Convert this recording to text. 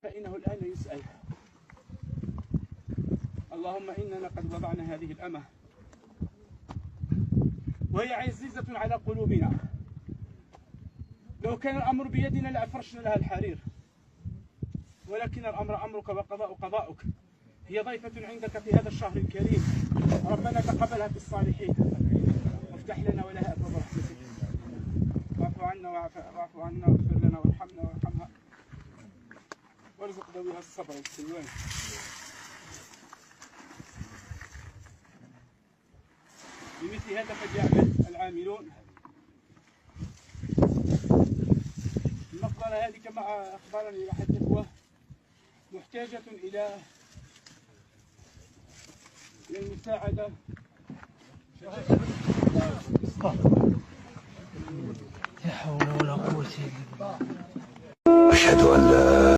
فإنه الآن يسأل. اللهم إننا قد وضعنا هذه الأمة وهي عزيزة على قلوبنا، لو كان الأمر بيدنا لأفرشنا لها الحرير، ولكن الأمر أمرك وقضاء قضاؤك. هي ضيفة عندك في هذا الشهر الكريم، ربنا تقبلها في الصالحين وافتح لنا ولها أبواب رحمتك. واعف عنا واعف عنا واغفر لنا وارحمنا وارحمها وارزق ذويها الصبر والسلوان. بمثل هذا فليعمل العاملون. المقبرة هذه كما أخبرني أحد الإخوة محتاجة إلى المساعدة. لا حول ولا قوة إلا بالله. أشهد أن لا